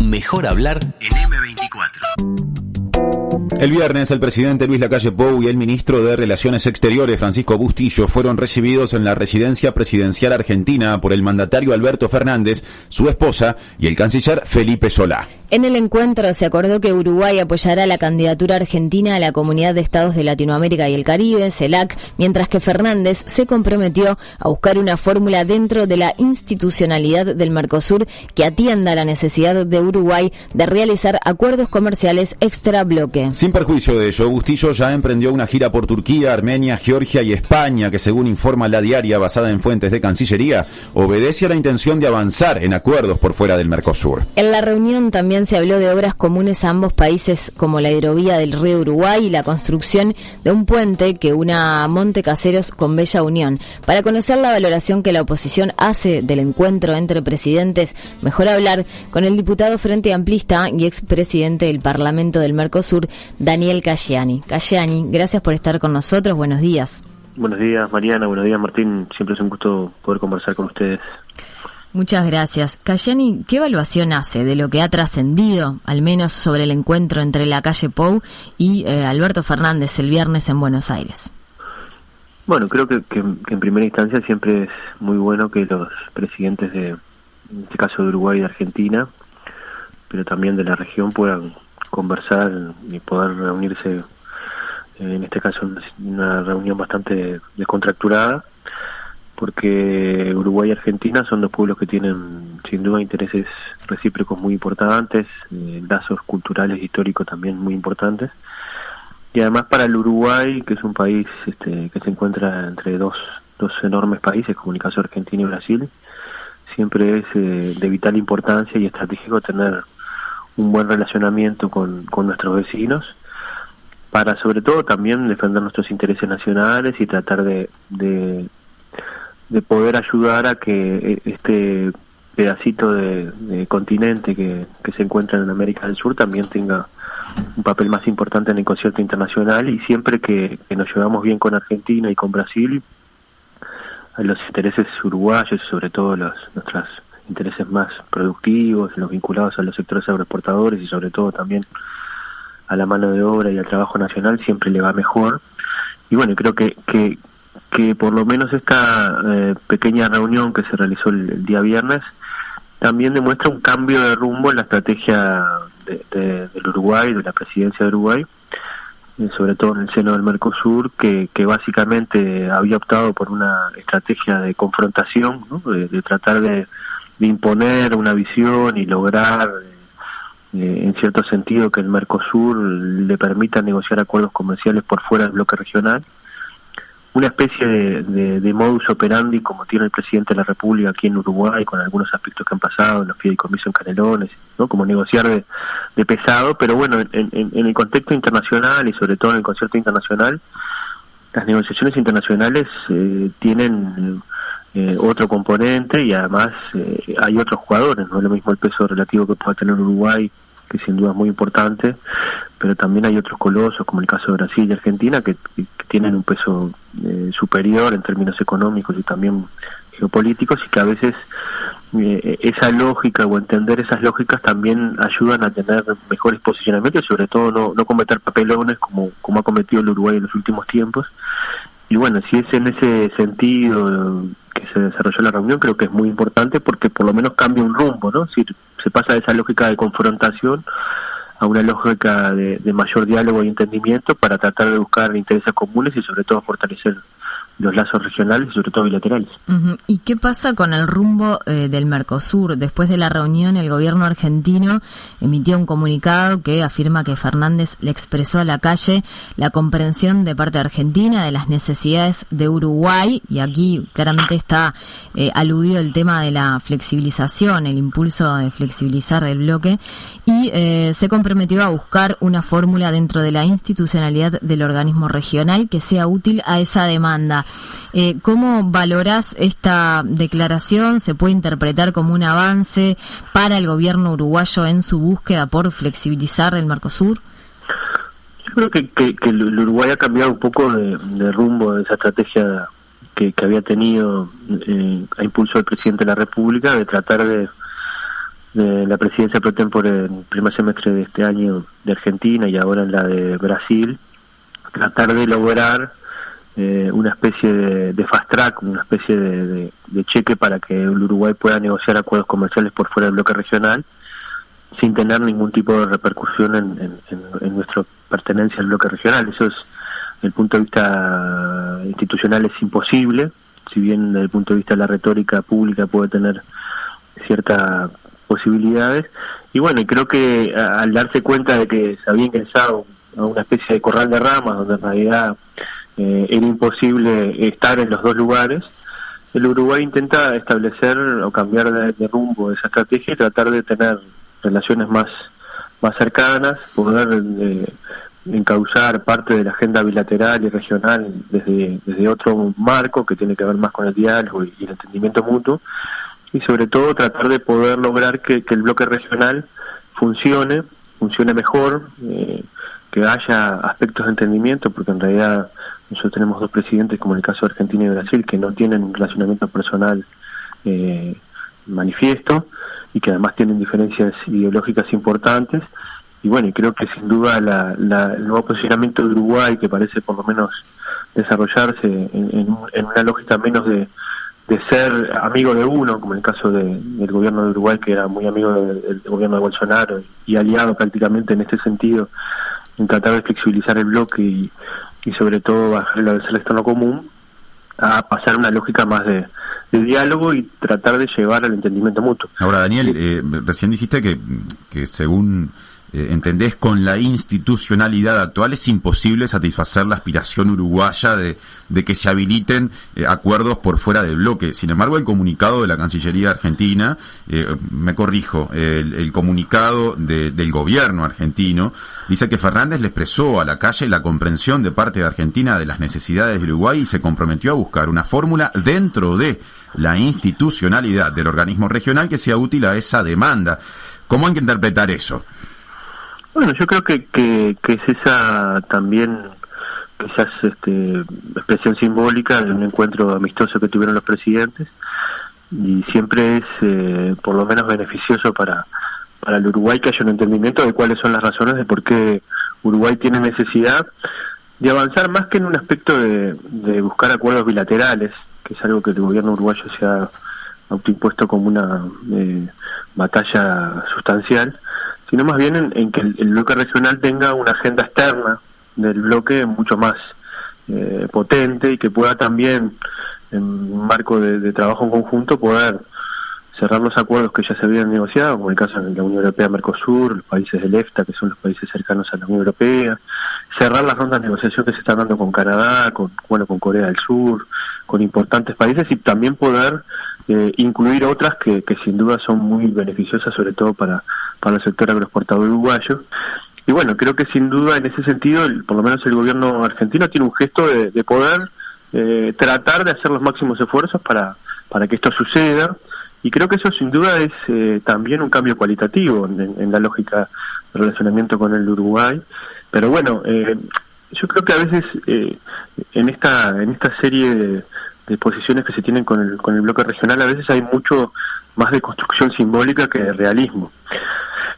Mejor hablar en M24. El viernes, el presidente Luis Lacalle Pou y el ministro de Relaciones Exteriores, Francisco Bustillo, fueron recibidos en la residencia presidencial argentina por el mandatario Alberto Fernández, su esposa y el canciller Felipe Solá. En el encuentro se acordó que Uruguay apoyará la candidatura argentina a la Comunidad de Estados de Latinoamérica y el Caribe, CELAC, mientras que Fernández se comprometió a buscar una fórmula dentro de la institucionalidad del Mercosur que atienda la necesidad de Uruguay de realizar acuerdos comerciales extrabloque. Sin perjuicio de ello, Bustillo ya emprendió una gira por Turquía, Armenia, Georgia y España, que según informa La Diaria, basada en fuentes de Cancillería, obedece a la intención de avanzar en acuerdos por fuera del Mercosur. En la reunión también se habló de obras comunes a ambos países, como la hidrovía del río Uruguay y la construcción de un puente que una Monte Caseros con Bella Unión. Para conocer la valoración que la oposición hace del encuentro entre presidentes, mejor hablar con el diputado Frente Amplista y expresidente del Parlamento del Mercosur, Daniel Caggiani. Caggiani, gracias por estar con nosotros. Buenos días. Buenos días, Mariana. Buenos días, Martín. Siempre es un gusto poder conversar con ustedes. Muchas gracias. Caggiani, ¿qué evaluación hace de lo que ha trascendido, al menos sobre el encuentro entre Lacalle Pou y Alberto Fernández el viernes en Buenos Aires? Bueno, creo que en primera instancia siempre es muy bueno que los presidentes en este caso de Uruguay y de Argentina, pero también de la región, puedan conversar y poder reunirse, en este caso una reunión bastante descontracturada, porque Uruguay y Argentina son dos pueblos que tienen sin duda intereses recíprocos muy importantes, lazos culturales e históricos también muy importantes, y además para el Uruguay, que es un país que se encuentra entre dos enormes países, como en el caso de Argentina y Brasil, siempre es de vital importancia y estratégico tener un buen relacionamiento con nuestros vecinos, para sobre todo también defender nuestros intereses nacionales y tratar de poder ayudar a que este pedacito de continente que se encuentra en América del Sur también tenga un papel más importante en el concierto internacional, y siempre que nos llevamos bien con Argentina y con Brasil, los intereses uruguayos, sobre todo nuestros intereses más productivos, los vinculados a los sectores agroexportadores y sobre todo también a la mano de obra y al trabajo nacional, siempre le va mejor. Y bueno, creo que por lo menos esta pequeña reunión que se realizó el día viernes también demuestra un cambio de rumbo en la estrategia del Uruguay, de la presidencia de Uruguay, sobre todo en el seno del Mercosur, que básicamente había optado por una estrategia de confrontación, ¿no? de tratar de imponer una visión y lograr, en cierto sentido, que el Mercosur le permita negociar acuerdos comerciales por fuera del bloque regional. Una especie de modus operandi como tiene el presidente de la República aquí en Uruguay, con algunos aspectos que han pasado en los fideicomisos en Canelones, ¿no? Como negociar de pesado, pero bueno, en el contexto internacional y sobre todo en el concierto internacional, las negociaciones internacionales tienen otro componente, y además hay otros jugadores, no es lo mismo el peso relativo que pueda tener Uruguay, que sin duda es muy importante, pero también hay otros colosos, como el caso de Brasil y Argentina, que tienen un peso superior en términos económicos y también geopolíticos, y que a veces esa lógica o entender esas lógicas también ayudan a tener mejores posicionamientos y sobre todo no cometer papelones como ha cometido el Uruguay en los últimos tiempos. Y bueno, si es en ese sentido que se desarrolló la reunión, creo que es muy importante porque por lo menos cambia un rumbo, ¿no? Es decir, se pasa de esa lógica de confrontación a una lógica de mayor diálogo y entendimiento para tratar de buscar intereses comunes y sobre todo fortalecer los lazos regionales y sobre todo bilaterales. Uh-huh. ¿Y qué pasa con el rumbo del Mercosur? Después de la reunión, el gobierno argentino emitió un comunicado que afirma que Fernández le expresó a Lacalle la comprensión de parte de Argentina de las necesidades de Uruguay, y aquí claramente está aludido el tema de la flexibilización, el impulso de flexibilizar el bloque, y se comprometió a buscar una fórmula dentro de la institucionalidad del organismo regional que sea útil a esa demanda. ¿Cómo valorás esta declaración? ¿Se puede interpretar como un avance para el gobierno uruguayo en su búsqueda por flexibilizar el Mercosur? Yo creo que el Uruguay ha cambiado un poco de rumbo de esa estrategia que había tenido a impulso del presidente de la República, de tratar de de la presidencia pro tempore en el primer semestre de este año de Argentina y ahora en la de Brasil, tratar de lograr una especie de fast track, una especie de cheque para que el Uruguay pueda negociar acuerdos comerciales por fuera del bloque regional sin tener ningún tipo de repercusión en nuestra pertenencia al bloque regional. Eso es, desde el punto de vista institucional es imposible, si bien desde el punto de vista de la retórica pública puede tener ciertas posibilidades. Y bueno, y creo que al darse cuenta de que se había ingresado a una especie de corral de ramas donde en realidad era imposible estar en los dos lugares, el Uruguay intenta establecer o cambiar de rumbo esa estrategia y tratar de tener relaciones más cercanas, poder encauzar parte de la agenda bilateral y regional desde otro marco que tiene que ver más con el diálogo y el entendimiento mutuo, y sobre todo tratar de poder lograr que el bloque regional funcione mejor, que haya aspectos de entendimiento, porque en realidad nosotros tenemos dos presidentes, como en el caso de Argentina y Brasil, que no tienen un relacionamiento personal manifiesto y que además tienen diferencias ideológicas importantes. Y bueno, y creo que sin duda el nuevo posicionamiento de Uruguay, que parece por lo menos desarrollarse en una lógica menos de ser amigo de uno, como en el caso del gobierno de Uruguay, que era muy amigo del gobierno de Bolsonaro y aliado prácticamente en este sentido, en tratar de flexibilizar el bloque y sobre todo bajar el arancel externo común, a pasar a una lógica más de diálogo y tratar de llevar al entendimiento mutuo. Ahora, Daniel, recién dijiste que según entendés, con la institucionalidad actual es imposible satisfacer la aspiración uruguaya de que se habiliten acuerdos por fuera del bloque. Sin embargo, el comunicado de la Cancillería argentina, me corrijo, el comunicado del gobierno argentino dice que Fernández le expresó a la calle la comprensión de parte de Argentina de las necesidades de Uruguay y se comprometió a buscar una fórmula dentro de la institucionalidad del organismo regional que sea útil a esa demanda. ¿Cómo hay que interpretar eso? Bueno, yo creo que es esa también quizás expresión simbólica de un encuentro amistoso que tuvieron los presidentes, y siempre es por lo menos beneficioso para el Uruguay que haya un entendimiento de cuáles son las razones de por qué Uruguay tiene necesidad de avanzar más que en un aspecto de buscar acuerdos bilaterales, que es algo que el gobierno uruguayo se ha autoimpuesto como una batalla sustancial, sino más bien en que el bloque regional tenga una agenda externa del bloque mucho más potente y que pueda también, en un marco de trabajo en conjunto, poder cerrar los acuerdos que ya se habían negociado, como el caso de la Unión Europea-Mercosur, los países del EFTA, que son los países cercanos a la Unión Europea, cerrar las rondas de negociación que se están dando con Canadá, con Corea del Sur, con importantes países, y también poder incluir otras que sin duda son muy beneficiosas, sobre todo para el sector agroexportador uruguayo. Y bueno, creo que sin duda en ese sentido, por lo menos el gobierno argentino tiene un gesto de poder tratar de hacer los máximos esfuerzos para que esto suceda, y creo que eso sin duda es también un cambio cualitativo en la lógica de relacionamiento con el Uruguay. Pero bueno, yo creo que a veces en esta serie de posiciones que se tienen con el bloque regional, a veces hay mucho más de construcción simbólica que de realismo.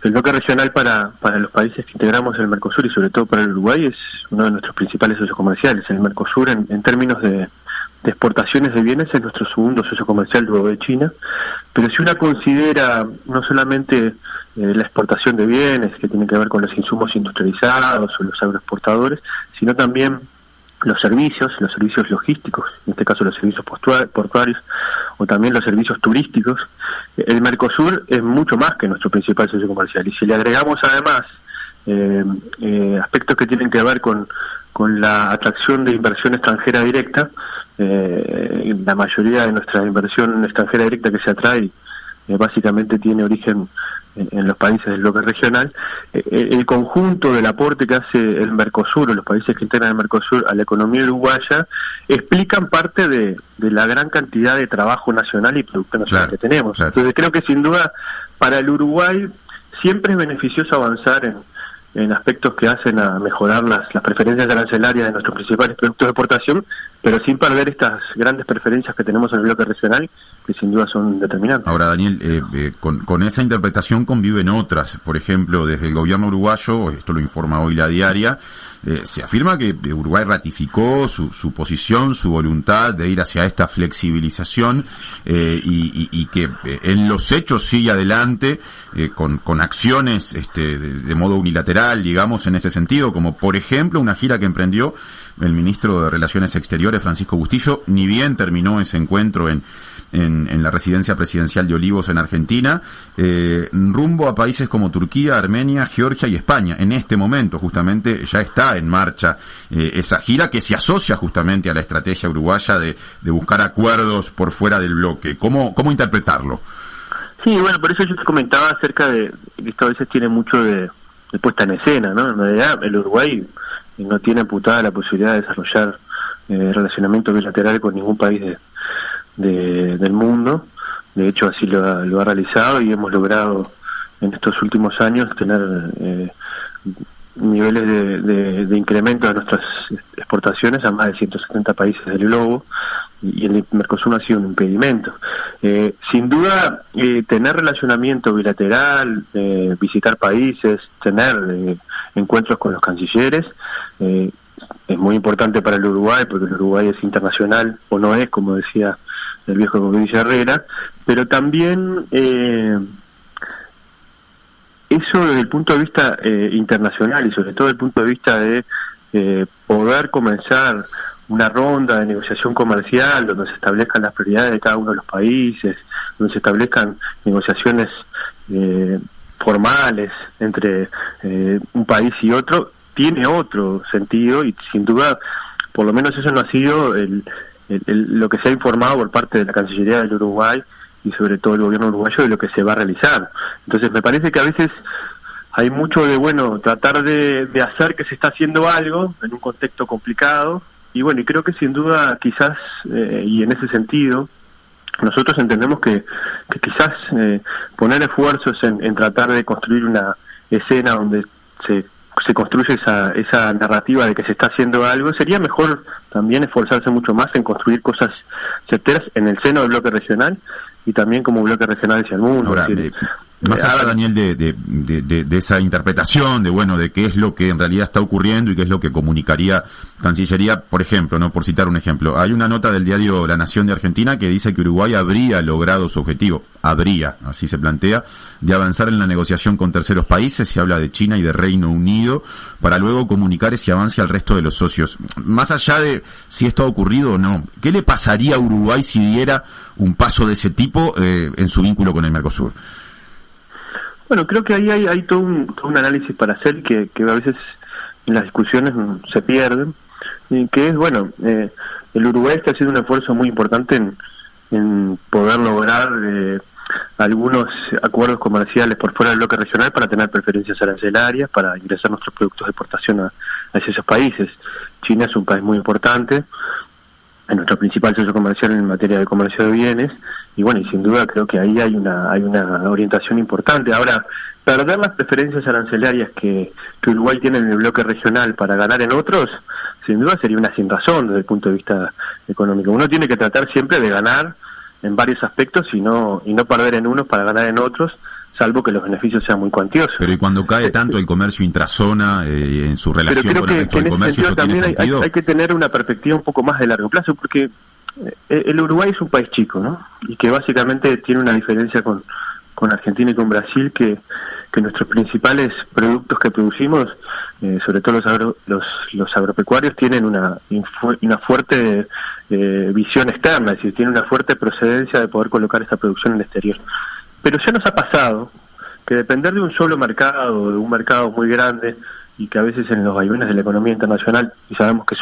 El bloque regional para los países que integramos en el Mercosur y sobre todo para el Uruguay es uno de nuestros principales socios comerciales. El Mercosur en términos de exportaciones de bienes es nuestro segundo socio comercial luego de China, pero si uno considera no solamente la exportación de bienes que tienen que ver con los insumos industrializados o los agroexportadores, sino también los servicios logísticos, en este caso los servicios portuarios o también los servicios turísticos, el Mercosur es mucho más que nuestro principal socio comercial. Y si le agregamos además aspectos que tienen que ver con la atracción de inversión extranjera directa, la mayoría de nuestra inversión extranjera directa que se atrae básicamente tiene origen en los países del bloque regional, el conjunto del aporte que hace el Mercosur o los países que integran el Mercosur a la economía uruguaya explican parte de la gran cantidad de trabajo nacional y producción nacional que tenemos. Claro. Entonces creo que sin duda para el Uruguay siempre es beneficioso avanzar en aspectos que hacen a mejorar las preferencias arancelarias de nuestros principales productos de exportación, pero sin perder estas grandes preferencias que tenemos en el bloque regional, que sin duda son determinantes. Ahora, Daniel, con esa interpretación conviven otras. Por ejemplo, desde el gobierno uruguayo, esto lo informa hoy La Diaria, se afirma que Uruguay ratificó su posición, su voluntad de ir hacia esta flexibilización, y que en los hechos sigue adelante con acciones de modo unilateral, digamos, en ese sentido, como por ejemplo una gira que emprendió el ministro de Relaciones Exteriores, Francisco Bustillo, ni bien terminó ese encuentro en la residencia presidencial de Olivos en Argentina, rumbo a países como Turquía, Armenia, Georgia y España. En este momento justamente ya está en marcha esa gira, que se asocia justamente a la estrategia uruguaya de buscar acuerdos por fuera del bloque. ¿Cómo interpretarlo? Sí, bueno, por eso yo te comentaba acerca de que esto a veces tiene mucho de puesta en escena, ¿no? En realidad el Uruguay no tiene amputada la posibilidad de desarrollar relacionamiento bilateral con ningún país del mundo. De hecho así lo ha realizado, y hemos logrado en estos últimos años tener niveles de incremento de nuestras exportaciones a más de 170 países del globo, y el Mercosur no ha sido un impedimento. Sin duda, tener relacionamiento bilateral, visitar países, tener encuentros con los cancilleres, es muy importante para el Uruguay, porque el Uruguay es internacional, o no es, como decía el viejo Gobernador Herrera, pero también eso desde el punto de vista internacional, y sobre todo desde el punto de vista de poder comenzar una ronda de negociación comercial donde se establezcan las prioridades de cada uno de los países, donde se establezcan negociaciones formales entre un país y otro, tiene otro sentido, y sin duda, por lo menos eso no ha sido lo que se ha informado por parte de la Cancillería del Uruguay y sobre todo el gobierno uruguayo de lo que se va a realizar. Entonces me parece que a veces hay mucho de, tratar de hacer que se está haciendo algo en un contexto complicado, y y creo que sin duda quizás, y en ese sentido, nosotros entendemos que quizás poner esfuerzos en tratar de construir una escena donde se construye esa narrativa de que se está haciendo algo, sería mejor también esforzarse mucho más en construir cosas certeras en el seno del bloque regional y también como bloque regional hacia el mundo. Ahora, más allá, Daniel, de esa interpretación de qué es lo que en realidad está ocurriendo y qué es lo que comunicaría Cancillería, por ejemplo, por citar un ejemplo, hay una nota del diario La Nación de Argentina que dice que Uruguay habría logrado su objetivo, así se plantea, de avanzar en la negociación con terceros países, se habla de China y de Reino Unido, para luego comunicar ese avance al resto de los socios. Más allá de si esto ha ocurrido o no, ¿qué le pasaría a Uruguay si diera un paso de ese tipo en su vínculo con el Mercosur? Bueno, creo que ahí hay todo un análisis para hacer que a veces en las discusiones se pierden, que es, el Uruguay está haciendo un esfuerzo muy importante en poder lograr algunos acuerdos comerciales por fuera del bloque regional para tener preferencias arancelarias, para ingresar nuestros productos de exportación hacia esos países. China es un país muy importante, es nuestro principal socio comercial en materia de comercio de bienes, y sin duda creo que ahí hay una orientación importante. Ahora, perder las preferencias arancelarias que Uruguay tiene en el bloque regional para ganar en otros, sin duda sería una sinrazón desde el punto de vista económico. Uno tiene que tratar siempre de ganar en varios aspectos y no perder en unos para ganar en otros, salvo que los beneficios sean muy cuantiosos. Pero y cuando cae tanto el comercio intrazona en su relación con el resto del comercio, ¿eso tiene sentido? Hay que tener una perspectiva un poco más de largo plazo, porque el Uruguay es un país chico, ¿no? Y que básicamente tiene una diferencia con Argentina y con Brasil, que nuestros principales productos que producimos, sobre todo los agropecuarios, tienen una fuerte visión externa, es decir, tienen una fuerte procedencia de poder colocar esta producción en el exterior. Pero ya nos ha pasado que depender de un solo mercado, de un mercado muy grande, y que a veces en los vaivenes de la economía internacional, y sabemos que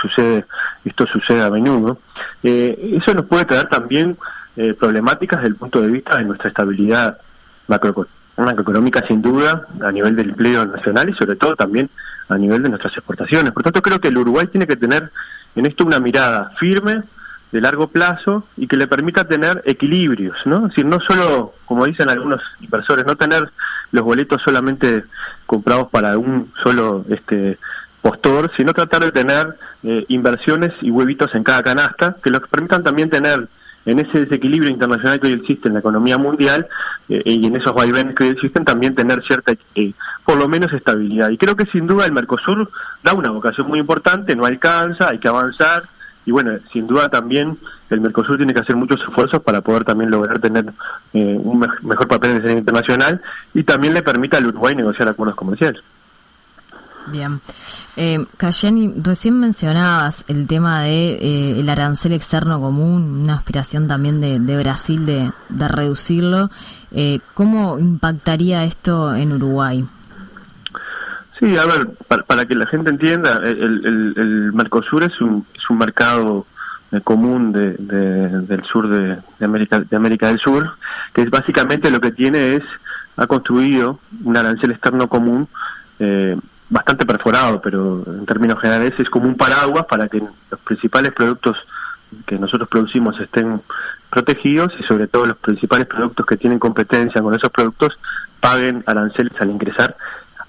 esto sucede a menudo, eso nos puede traer también problemáticas desde el punto de vista de nuestra estabilidad macroeconómica, sin duda, a nivel del empleo nacional y sobre todo también a nivel de nuestras exportaciones. Por tanto, creo que el Uruguay tiene que tener en esto una mirada firme, de largo plazo, y que le permita tener equilibrios, ¿no? Es decir, no solo, como dicen algunos inversores, no tener los boletos solamente comprados para un solo postor, sino tratar de tener inversiones y huevitos en cada canasta que los permitan también tener en ese desequilibrio internacional que hoy existe en la economía mundial y en esos vaivenes que hoy existen, también tener cierta, por lo menos, estabilidad. Y creo que sin duda el Mercosur da una vocación muy importante, no alcanza, hay que avanzar, y bueno, sin duda también el Mercosur tiene que hacer muchos esfuerzos para poder también lograr tener un mejor papel en el escenario internacional, y también le permita al Uruguay negociar acuerdos comerciales. Bien. Cayeni, recién mencionabas el tema de el arancel externo común, una aspiración también de Brasil de reducirlo. ¿Cómo impactaría esto en Uruguay? Sí, a ver, para que la gente entienda, el Mercosur es un mercado común del sur de América del Sur, que es básicamente lo que tiene ha construido un arancel externo común bastante perforado, pero en términos generales es como un paraguas para que los principales productos que nosotros producimos estén protegidos, y sobre todo los principales productos que tienen competencia con esos productos paguen aranceles al ingresar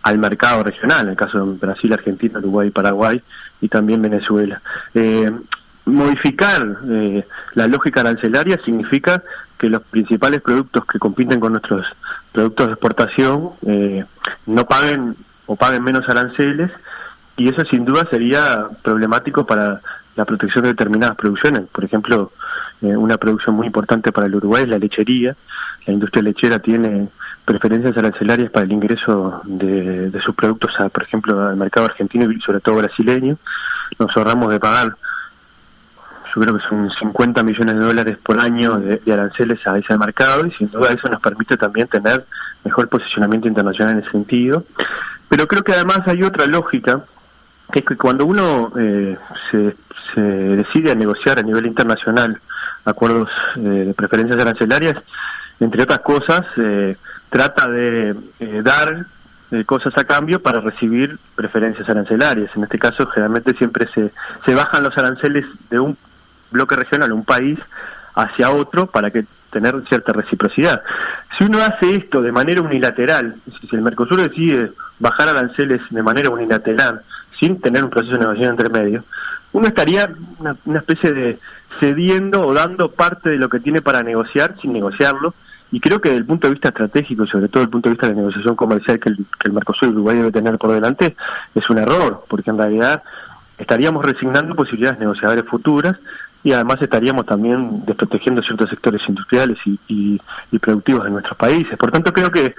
al mercado regional, en el caso de Brasil, Argentina, Uruguay, Paraguay y también Venezuela. Modificar la lógica arancelaria significa que los principales productos que compiten con nuestros productos de exportación no paguen o paguen menos aranceles, y eso sin duda sería problemático para la protección de determinadas producciones. Por ejemplo, una producción muy importante para el Uruguay es la lechería. La industria lechera tiene preferencias arancelarias para el ingreso de sus productos, por ejemplo, al mercado argentino y sobre todo brasileño. Nos ahorramos de pagar, yo creo que son $50 millones por año de aranceles a ese mercado, y sin duda eso nos permite también tener mejor posicionamiento internacional en ese sentido. Pero creo que además hay otra lógica, que es que cuando uno se decide a negociar a nivel internacional acuerdos de preferencias arancelarias, entre otras cosas, trata de dar cosas a cambio para recibir preferencias arancelarias. En este caso, generalmente siempre se bajan los aranceles de un bloque regional, un país, hacia otro para que tener cierta reciprocidad. Si uno hace esto de manera unilateral, si el Mercosur decide bajar aranceles de manera unilateral, sin tener un proceso de negociación intermedio, uno estaría una especie de cediendo o dando parte de lo que tiene para negociar sin negociarlo, y creo que desde el punto de vista estratégico, y sobre todo desde el punto de vista de la negociación comercial que el Mercosur y Uruguay debe tener por delante, es un error, porque en realidad estaríamos resignando posibilidades negociadoras futuras, y además estaríamos también desprotegiendo ciertos sectores industriales y productivos de nuestros países. Por tanto, creo que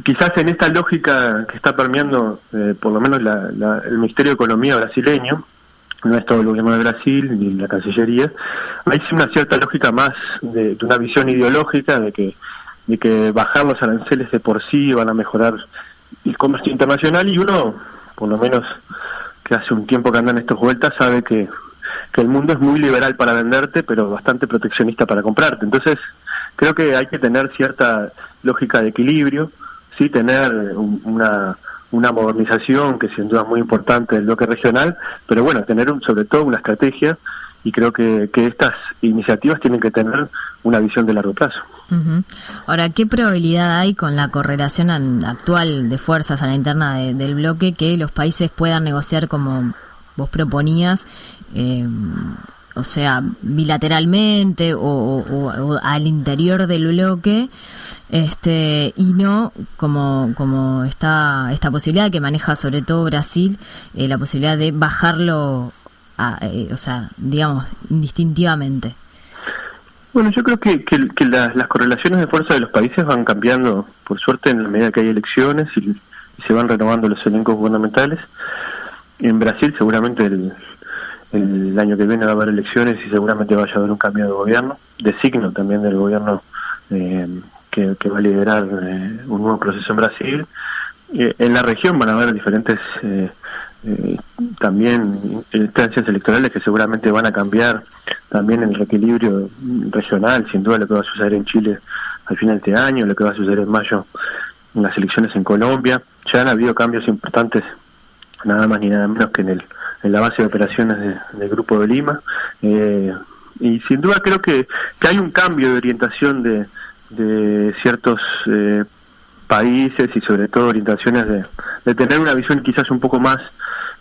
quizás en esta lógica que está permeando por lo menos el Ministerio de Economía brasileño, no es todo el gobierno de Brasil ni la Cancillería, hay una cierta lógica más de una visión ideológica de que bajar los aranceles de por sí van a mejorar el comercio internacional, y uno, por lo menos que hace un tiempo que anda en estas vueltas, sabe que el mundo es muy liberal para venderte, pero bastante proteccionista para comprarte. Entonces, creo que hay que tener cierta lógica de equilibrio, sí, tener una modernización que sin duda es muy importante del bloque regional, pero bueno, tener sobre todo una estrategia, y creo que estas iniciativas tienen que tener una visión de largo plazo. Uh-huh. Ahora, ¿qué probabilidad hay con la correlación actual de fuerzas a la interna del bloque que los países puedan negociar como vos proponías, o sea, bilateralmente o al interior del bloque, y no como esta posibilidad que maneja sobre todo Brasil, la posibilidad de bajarlo, o sea, digamos, indistintivamente? Bueno, yo creo que las correlaciones de fuerza de los países van cambiando, por suerte, en la medida que hay elecciones y se van renovando los elencos gubernamentales. En Brasil seguramente el año que viene va a haber elecciones y seguramente vaya a haber un cambio de gobierno, de signo también del gobierno que va a liderar un nuevo proceso en Brasil. En la región van a haber diferentes también instancias electorales que seguramente van a cambiar también el reequilibrio regional, sin duda lo que va a suceder en Chile al final de este año, lo que va a suceder en mayo en las elecciones en Colombia. Ya han habido cambios importantes, nada más ni nada menos que en la base de operaciones del Grupo de Lima, y sin duda creo que hay un cambio de orientación de ciertos países, y sobre todo orientaciones de tener una visión quizás un poco más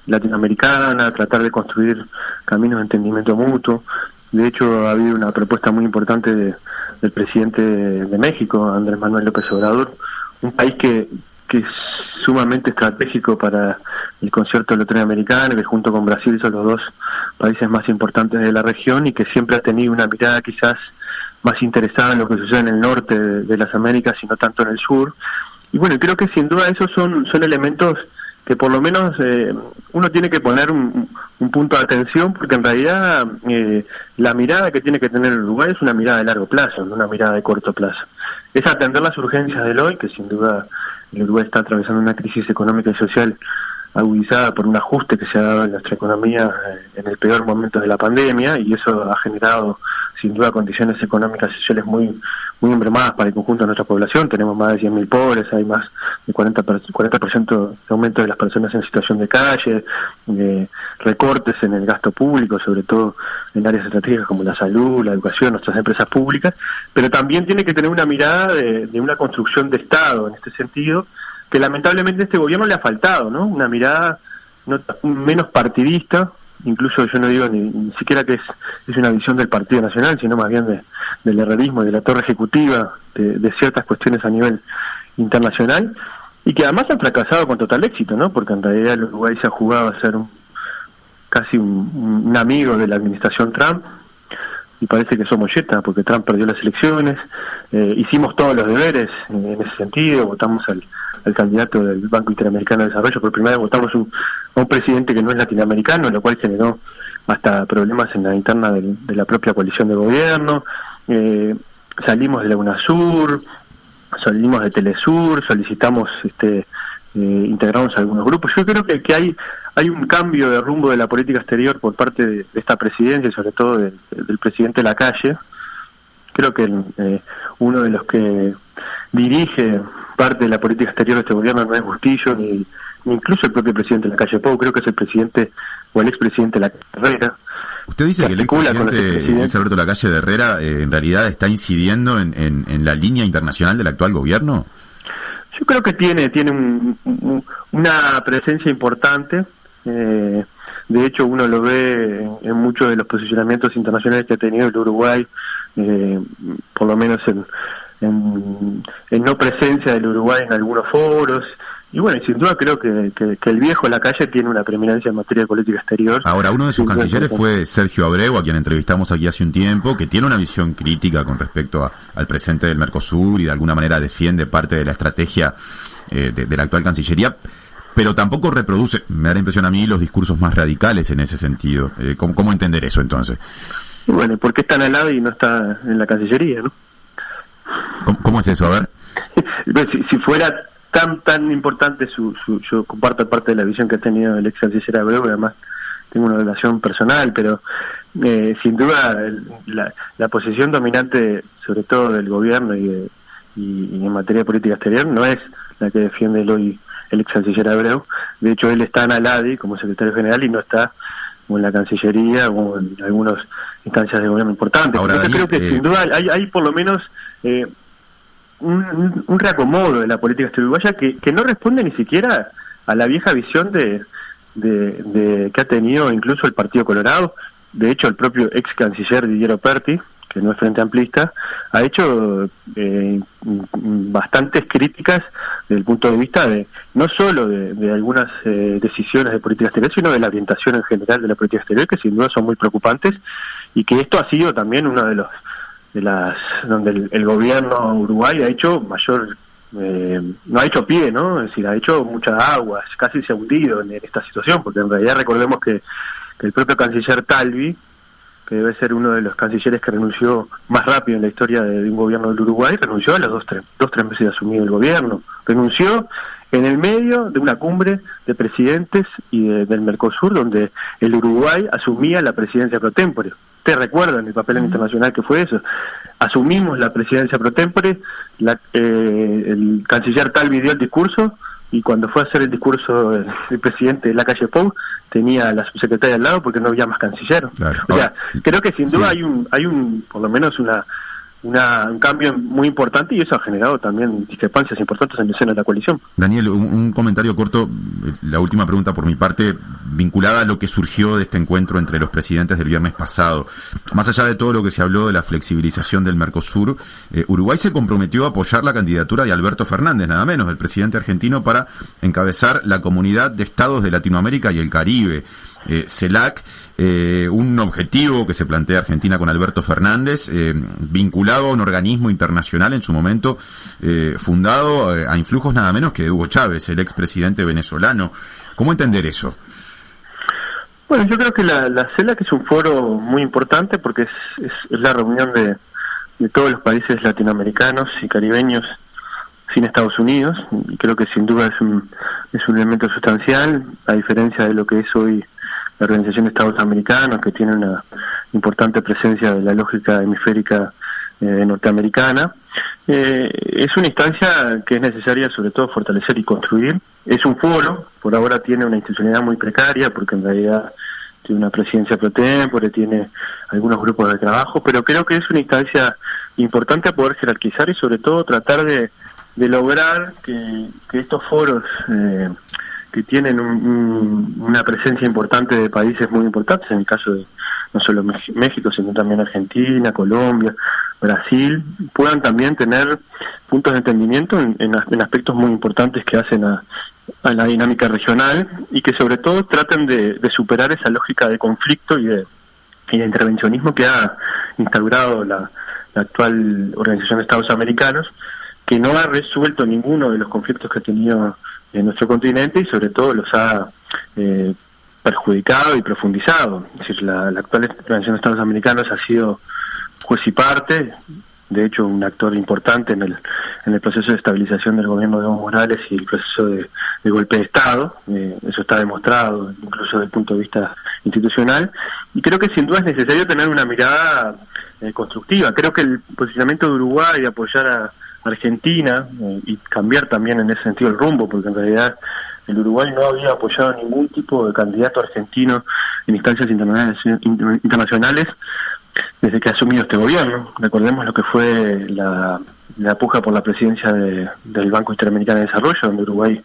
latinoamericana, tratar de construir caminos de entendimiento mutuo. De hecho, ha habido una propuesta muy importante del presidente de México, Andrés Manuel López Obrador, un país que es sumamente estratégico para el concierto latinoamericano, que junto con Brasil son los dos países más importantes de la región y que siempre ha tenido una mirada quizás más interesada en lo que sucede en el norte de las Américas y no tanto en el sur. Y bueno, creo que sin duda esos son elementos que por lo menos uno tiene que poner un punto de atención, porque en realidad la mirada que tiene que tener el Uruguay es una mirada de largo plazo, no una mirada de corto plazo. Es atender las urgencias del hoy, que sin duda el Uruguay está atravesando una crisis económica y social agudizada por un ajuste que se ha dado en nuestra economía en el peor momento de la pandemia, y eso ha generado sin duda condiciones económicas y sociales muy embromadas para el conjunto de nuestra población. Tenemos más de 100.000 pobres, hay más de 40% de aumento de las personas en situación de calle, recortes en el gasto público, sobre todo en áreas estratégicas como la salud, la educación, nuestras empresas públicas, pero también tiene que tener una mirada de una construcción de Estado en este sentido, que lamentablemente a este gobierno le ha faltado, ¿no? Una mirada menos partidista. Incluso yo no digo ni siquiera que es una visión del Partido Nacional, sino más bien del herrerismo y de la torre ejecutiva de ciertas cuestiones a nivel internacional, y que además han fracasado con total éxito, ¿no? Porque en realidad el Uruguay se ha jugado a ser casi un amigo de la administración Trump, y parece que somos yeta, porque Trump perdió las elecciones. Hicimos todos los deberes en ese sentido, votamos al candidato del Banco Interamericano de Desarrollo, por primera vez votamos a un presidente que no es latinoamericano, lo cual generó hasta problemas en la interna de la propia coalición de gobierno. Salimos de la UNASUR, salimos de Telesur, solicitamos integrarnos a algunos grupos. Yo creo que hay un cambio de rumbo de la política exterior por parte de esta presidencia y sobre todo del presidente Lacalle. Creo que uno de los que dirige parte de la política exterior de este gobierno no es Bustillo, ni incluso el propio presidente Lacalle Pou. Creo que es el presidente o el expresidente Lacalle Herrera. ¿Usted dice que el expresidente Luis Alberto Lacalle de Herrera en realidad está incidiendo en la línea internacional del actual gobierno? Yo creo que tiene una presencia importante. De hecho, uno lo ve en muchos de los posicionamientos internacionales que ha tenido el Uruguay, por lo menos en no presencia del Uruguay en algunos foros. Y bueno, sin duda creo que el viejo Lacalle tiene una preeminencia en materia de política exterior. Ahora, uno de sus cancilleres fue Sergio Abreu, a quien entrevistamos aquí hace un tiempo, que tiene una visión crítica con respecto al presente del Mercosur y de alguna manera defiende parte de la estrategia de la actual Cancillería, pero tampoco reproduce, me da la impresión a mí, los discursos más radicales en ese sentido. ¿Cómo entender eso entonces? Bueno, ¿por qué está en el lado y no está en la Cancillería, no? ¿Cómo es eso? A ver. Si fuera tan importante yo comparto parte de la visión que ha tenido el ex canciller Abreu, además tengo una relación personal, pero sin duda la posición dominante, sobre todo del gobierno y en materia de política exterior, no es la que defiende hoy el ex canciller Abreu. De hecho, él está en Aladi como secretario general y no está o en la Cancillería o en algunas instancias de gobierno importantes. Ahora, entonces creo que sin duda hay por lo menos un reacomodo de la política exterior uruguaya que no responde ni siquiera a la vieja visión de que ha tenido incluso el Partido Colorado. De hecho, el propio ex canciller Didier Operti, que no es frente amplista, ha hecho bastantes críticas desde el punto de vista no solo de algunas decisiones de política exterior, sino de la orientación en general de la política exterior, que sin duda son muy preocupantes, y que esto ha sido también uno donde el gobierno uruguay ha hecho mayor, no ha hecho pie, ¿no? Es decir, ha hecho mucha agua, casi se ha hundido en esta situación, porque en realidad recordemos que el propio canciller Talvi, que debe ser uno de los cancilleres que renunció más rápido en la historia de un gobierno del Uruguay, renunció a los tres meses de asumido el gobierno. Renunció en el medio de una cumbre de presidentes y del Mercosur, donde el Uruguay asumía la presidencia pro tempore. ¿Ustedes recuerdan el papel internacional que fue eso? Asumimos la presidencia pro tempore, el canciller Talvi dio el discurso, y cuando fue a hacer el discurso el presidente Lacalle Pou tenía a la subsecretaria al lado porque no había más canciller. Claro. O sea, creo que sin duda hay un por lo menos un cambio muy importante, y eso ha generado también discrepancias importantes en el seno de la coalición. Daniel, un comentario corto, la última pregunta por mi parte, vinculada a lo que surgió de este encuentro entre los presidentes del viernes pasado. Más allá de todo lo que se habló de la flexibilización del Mercosur, Uruguay se comprometió a apoyar la candidatura de Alberto Fernández, nada menos, el presidente argentino, para encabezar la Comunidad de Estados de Latinoamérica y el Caribe, CELAC, un objetivo que se plantea Argentina con Alberto Fernández, vinculado a un organismo internacional en su momento fundado a influjos nada menos que de Hugo Chávez, el expresidente venezolano. ¿Cómo entender eso? Bueno, yo creo que la CELAC es un foro muy importante porque es la reunión de todos los países latinoamericanos y caribeños sin Estados Unidos, y creo que sin duda es un elemento sustancial, a diferencia de lo que es hoy la Organización de Estados Americanos, que tiene una importante presencia de la lógica hemisférica norteamericana. Es una instancia que es necesaria sobre todo fortalecer y construir. Es un foro, por ahora tiene una institucionalidad muy precaria, porque en realidad tiene una presidencia pro tempore, tiene algunos grupos de trabajo, pero creo que es una instancia importante a poder jerarquizar y sobre todo tratar de lograr que estos foros que tienen una presencia importante de países muy importantes, en el caso de no solo México, sino también Argentina, Colombia, Brasil, puedan también tener puntos de entendimiento en aspectos muy importantes que hacen a la dinámica regional, y que sobre todo traten de superar esa lógica de conflicto y de intervencionismo que ha instaurado la actual Organización de Estados Americanos, que no ha resuelto ninguno de los conflictos que ha tenido en nuestro continente, y sobre todo los ha perjudicado y profundizado. Es decir, la actual Organización de Estados Americanos ha sido juez y parte, de hecho un actor importante en el proceso de estabilización del gobierno de Evo Morales y el proceso de golpe de Estado. Eso está demostrado incluso desde el punto de vista institucional, y creo que sin duda es necesario tener una mirada constructiva. Creo que el posicionamiento de Uruguay de apoyar a Argentina y cambiar también en ese sentido el rumbo, porque en realidad el Uruguay no había apoyado ningún tipo de candidato argentino en instancias internacionales desde que ha asumido este gobierno. Recordemos lo que fue la puja por la presidencia del Banco Interamericano de Desarrollo, donde Uruguay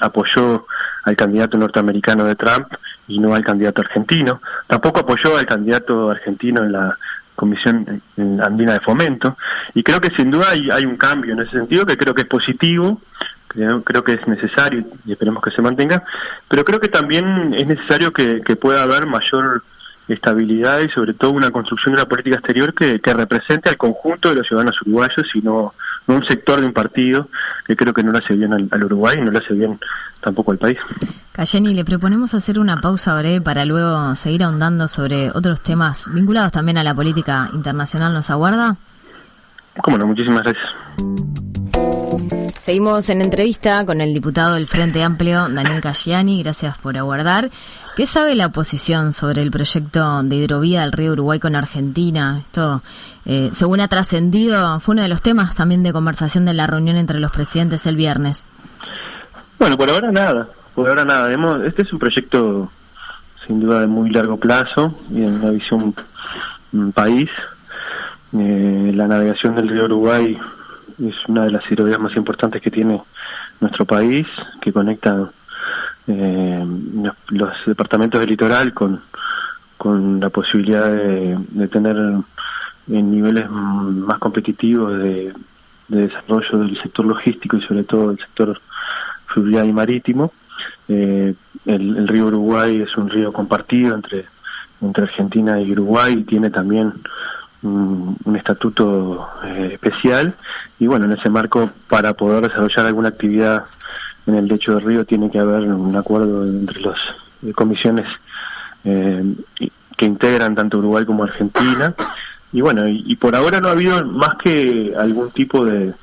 apoyó al candidato norteamericano de Trump y no al candidato argentino. Tampoco apoyó al candidato argentino en la Comisión Andina de Fomento, y creo que sin duda hay un cambio en ese sentido, que creo que es positivo, creo que es necesario y esperemos que se mantenga, pero creo que también es necesario que pueda haber mayor estabilidad y sobre todo una construcción de una política exterior que represente al conjunto de los ciudadanos uruguayos y no un sector de un partido, que creo que no le hace bien al Uruguay y no le hace bien tampoco al país. Cayeni, le proponemos hacer una pausa breve para luego seguir ahondando sobre otros temas vinculados también a la política internacional. ¿Nos aguarda? Cómo no, muchísimas gracias. Seguimos en entrevista con el diputado del Frente Amplio, Daniel Cayeni. Gracias por aguardar. ¿Qué sabe la oposición sobre el proyecto de hidrovía del río Uruguay con Argentina? Esto, según ha trascendido, fue uno de los temas también de conversación de la reunión entre los presidentes el viernes. Bueno, por ahora nada. Este es un proyecto sin duda de muy largo plazo y en una visión país. La navegación del río Uruguay es una de las hidrovías más importantes que tiene nuestro país, que conecta los departamentos del litoral con la posibilidad de tener niveles más competitivos de desarrollo del sector logístico y sobre todo del sector fluvial y marítimo. El río Uruguay es un río compartido entre Argentina y Uruguay, y tiene también un estatuto especial, y bueno, en ese marco, para poder desarrollar alguna actividad en el lecho del río, tiene que haber un acuerdo entre las comisiones que integran tanto Uruguay como Argentina, y bueno, y por ahora no ha habido más que algún tipo de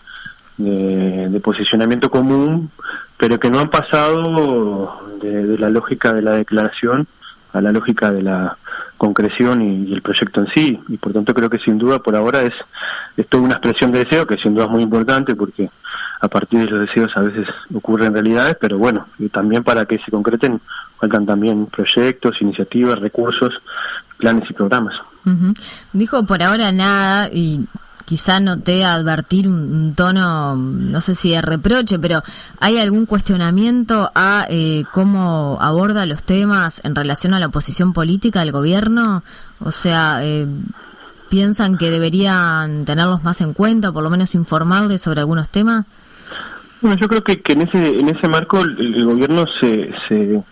posicionamiento común, pero que no han pasado de la lógica de la declaración a la lógica de la concreción y el proyecto en sí, y por tanto creo que sin duda por ahora es toda una expresión de deseo, que sin duda es muy importante, porque a partir de los deseos a veces ocurren realidades, pero bueno, y también para que se concreten faltan también proyectos, iniciativas, recursos, planes y programas. Uh-huh. Dijo por ahora nada y quizá noté advertir un tono, no sé si de reproche, pero ¿hay algún cuestionamiento a cómo aborda los temas en relación a la oposición política del gobierno? O sea, ¿piensan que deberían tenerlos más en cuenta, o por lo menos informarles sobre algunos temas? Bueno, yo creo que en ese marco el gobierno se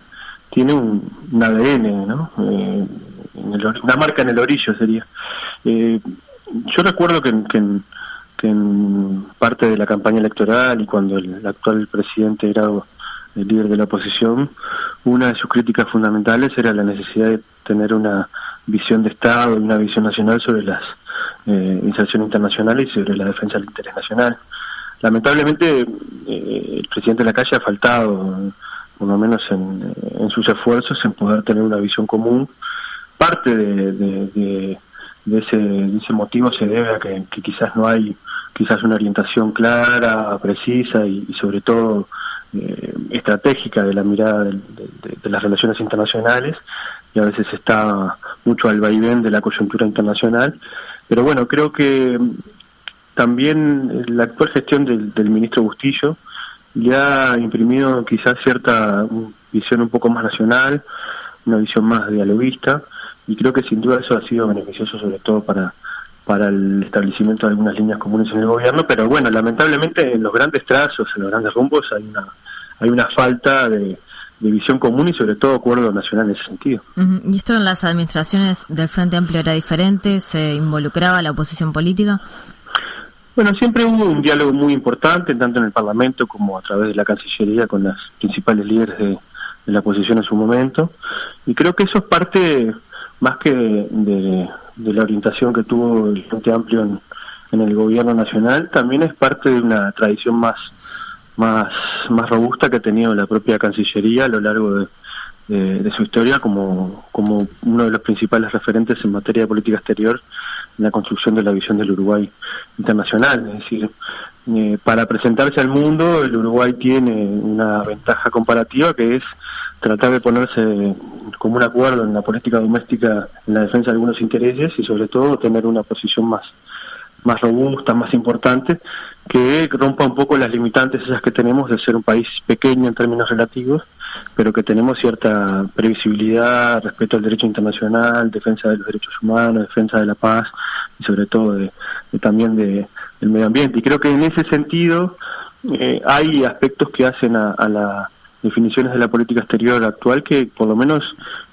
tiene un ADN, ¿no? Una marca en el orillo sería. Yo recuerdo que en parte de la campaña electoral y cuando el actual presidente era el líder de la oposición, una de sus críticas fundamentales era la necesidad de tener una visión de Estado y una visión nacional sobre las inserciones internacionales y sobre la defensa del interés nacional. Lamentablemente, el presidente Lacalle ha faltado, por lo menos en sus esfuerzos, en poder tener una visión común. Parte de ese motivo se debe a que quizás no hay una orientación clara, precisa y sobre todo estratégica de la mirada de las relaciones internacionales, y a veces está mucho al vaivén de la coyuntura internacional. Pero bueno, creo que también la actual gestión del ministro Bustillo le ha imprimido quizás cierta visión un poco más nacional, una visión más dialoguista, y creo que sin duda eso ha sido beneficioso sobre todo para el establecimiento de algunas líneas comunes en el gobierno. Pero bueno, lamentablemente en los grandes trazos, en los grandes rumbos hay una falta de visión común y sobre todo acuerdo nacional en ese sentido. Uh-huh. ¿Y esto en las administraciones del Frente Amplio era diferente? ¿Se involucraba la oposición política? Bueno, siempre hubo un diálogo muy importante, tanto en el Parlamento como a través de la Cancillería con las principales líderes de la oposición en su momento, y creo que eso es parte más que de la orientación que tuvo el Frente Amplio en el gobierno nacional, también es parte de una tradición más robusta que ha tenido la propia Cancillería a lo largo de su historia como uno de los principales referentes en materia de política exterior en la construcción de la visión del Uruguay internacional. Es decir, para presentarse al mundo, el Uruguay tiene una ventaja comparativa que es tratar de ponerse como un acuerdo en la política doméstica en la defensa de algunos intereses y sobre todo tener una posición más robusta, más importante, que rompa un poco las limitantes esas que tenemos de ser un país pequeño en términos relativos, pero que tenemos cierta previsibilidad, respeto al derecho internacional, defensa de los derechos humanos, defensa de la paz y sobre todo también del medio ambiente. Y creo que en ese sentido hay aspectos que hacen a las definiciones de la política exterior actual que por lo menos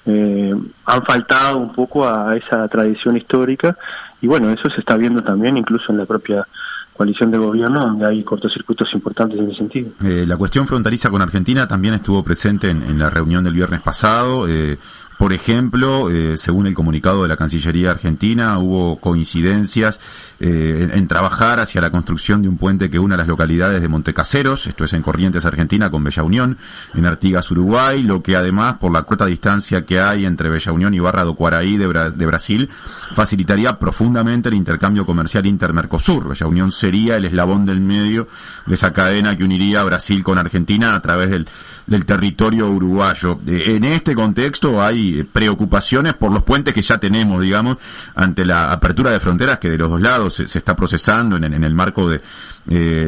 han faltado un poco a esa tradición histórica, y bueno, eso se está viendo también incluso en la propia coalición de gobierno, donde hay cortocircuitos importantes en ese sentido. La cuestión fronteriza con Argentina también estuvo presente en la reunión del viernes pasado. Por ejemplo, según el comunicado de la Cancillería argentina, hubo coincidencias en trabajar hacia la construcción de un puente que una las localidades de Montecaseros, esto es en Corrientes, Argentina, con Bella Unión, en Artigas, Uruguay, lo que además, por la corta distancia que hay entre Bella Unión y Barra do Quaraí de Brasil, facilitaría profundamente el intercambio comercial inter-Mercosur. Bella Unión sería el eslabón del medio de esa cadena que uniría a Brasil con Argentina a través del territorio uruguayo. En este contexto hay preocupaciones por los puentes que ya tenemos, digamos, ante la apertura de fronteras que de los dos lados se está procesando en el marco de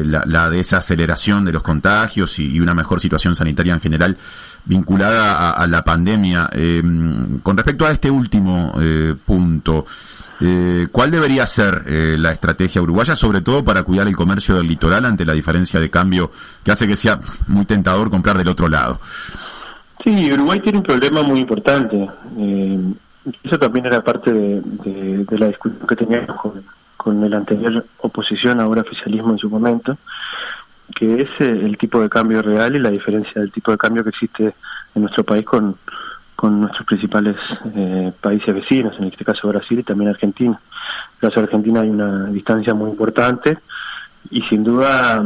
la desaceleración de los contagios y una mejor situación sanitaria en general vinculada a la pandemia. Con respecto a este último punto, ¿cuál debería ser la estrategia uruguaya, sobre todo para cuidar el comercio del litoral ante la diferencia de cambio que hace que sea muy tentador comprar del otro lado? Sí, Uruguay tiene un problema muy importante. Eso también era parte de la discusión que teníamos con el anterior oposición, ahora oficialismo en su momento, que es el tipo de cambio real y la diferencia del tipo de cambio que existe en nuestro país con nuestros principales países vecinos, en este caso Brasil y también Argentina. En el caso de Argentina hay una distancia muy importante y sin duda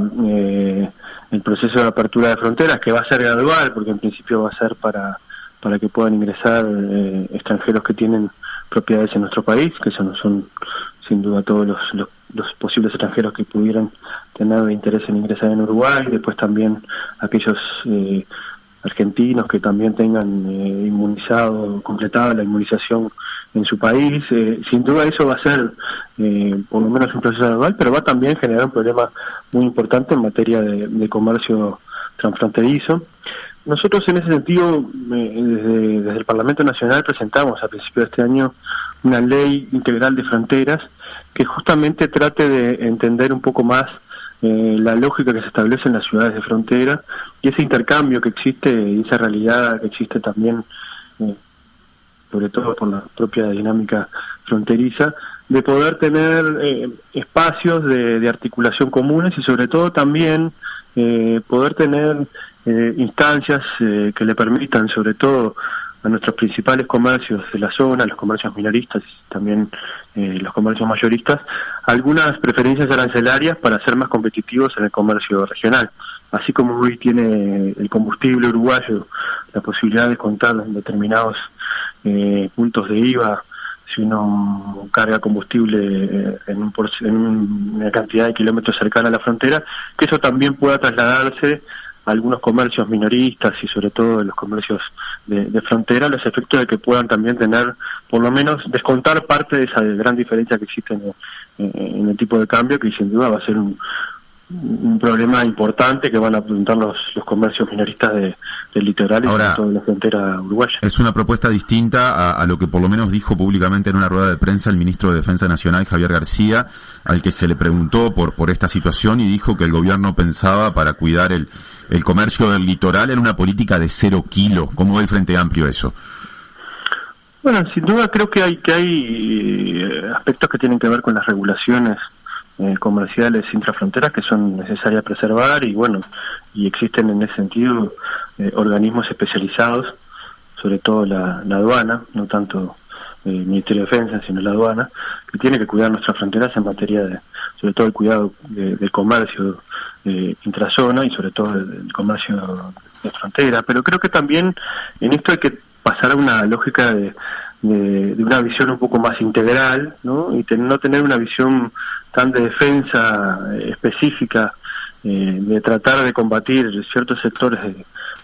el proceso de apertura de fronteras, que va a ser gradual, porque en principio va a ser para que puedan ingresar extranjeros que tienen propiedades en nuestro país, que eso no son sin duda todos los posibles extranjeros que pudieran tener interés en ingresar en Uruguay, después también aquellos argentinos que también tengan completada la inmunización en su país. Sin duda eso va a ser por lo menos un proceso gradual, pero va también a generar un problema muy importante en materia de comercio transfronterizo. Nosotros en ese sentido, desde el Parlamento Nacional presentamos a principios de este año una ley integral de fronteras que justamente trate de entender un poco más la lógica que se establece en las ciudades de frontera y ese intercambio que existe y esa realidad que existe también, sobre todo por la propia dinámica fronteriza, de poder tener espacios de articulación comunes y sobre todo también poder tener instancias que le permitan, sobre todo a nuestros principales comercios de la zona, los comercios minoristas y también los comercios mayoristas, algunas preferencias arancelarias para ser más competitivos en el comercio regional. Así como hoy tiene el combustible uruguayo la posibilidad de contar en determinados puntos de IVA si uno carga combustible en una cantidad de kilómetros cercana a la frontera, que eso también pueda trasladarse a algunos comercios minoristas y sobre todo los comercios de frontera, los efectos de que puedan también tener, por lo menos, descontar parte de esa gran diferencia que existe en el tipo de cambio, que sin duda va a ser un problema importante que van a presentar los comercios minoristas del litoral y sobre todo de la frontera uruguaya. Es una propuesta distinta a lo que por lo menos dijo públicamente en una rueda de prensa el ministro de Defensa Nacional, Javier García, al que se le preguntó por esta situación y dijo que el gobierno pensaba para cuidar el comercio del litoral en una política de 0 kilos. ¿Cómo ve el Frente Amplio eso? Bueno, sin duda creo que hay aspectos que tienen que ver con las regulaciones comerciales intrafronteras que son necesarias preservar y existen en ese sentido organismos especializados, sobre todo la aduana, no tanto el Ministerio de Defensa sino la aduana, que tiene que cuidar nuestras fronteras en materia sobre todo el cuidado del comercio intrazona y sobre todo el comercio de frontera. Pero creo que también en esto hay que pasar a una lógica de una visión un poco más integral, ¿no? Y no tener una visión tan de defensa específica, de tratar de combatir ciertos sectores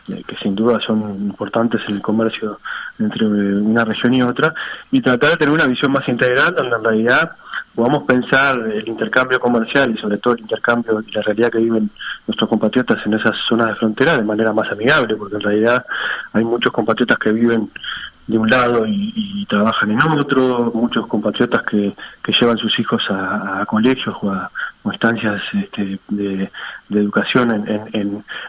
que sin duda son importantes en el comercio entre una región y otra, y tratar de tener una visión más integral donde en realidad podamos pensar el intercambio comercial y sobre todo el intercambio y la realidad que viven nuestros compatriotas en esas zonas de frontera de manera más amigable, porque en realidad hay muchos compatriotas que viven de un lado y trabajan en otro, muchos compatriotas que llevan sus hijos a colegios o a estancias de educación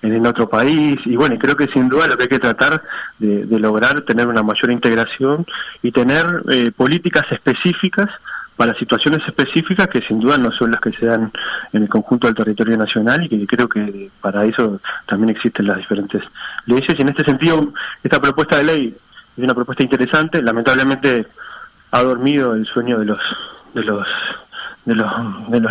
en otro país, y bueno, creo que sin duda lo que hay que tratar de lograr tener una mayor integración y tener políticas específicas para situaciones específicas que sin duda no son las que se dan en el conjunto del territorio nacional, y que creo que para eso también existen las diferentes leyes, y en este sentido esta propuesta de ley es una propuesta interesante. Lamentablemente ha dormido el sueño de los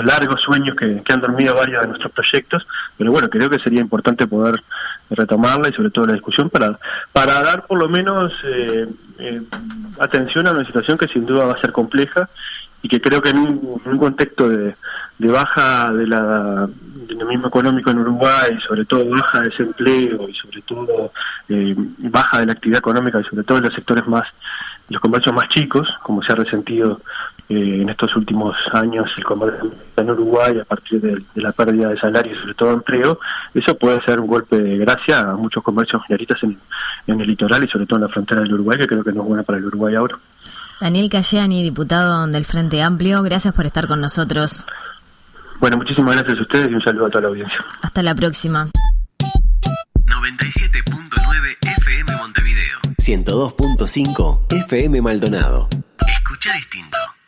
largos sueños que han dormido varios de nuestros proyectos, pero bueno, creo que sería importante poder retomarla y sobre todo la discusión para dar por lo menos atención a una situación que sin duda va a ser compleja y que creo que en un contexto de baja del dinamismo económico en Uruguay, sobre todo baja de desempleo y sobre todo baja de la actividad económica y sobre todo en los sectores los comercios más chicos, como se ha resentido en estos últimos años el comercio en Uruguay a partir de la pérdida de salarios y sobre todo empleo, eso puede ser un golpe de gracia a muchos comercios minoristas en el litoral y sobre todo en la frontera del Uruguay, que creo que no es buena para el Uruguay ahora. Daniel Cayani, diputado del Frente Amplio, gracias por estar con nosotros. Bueno, muchísimas gracias a ustedes y un saludo a toda la audiencia. Hasta la próxima. 97.9 FM Montevideo. 102.5 FM Maldonado. Escucha distinto.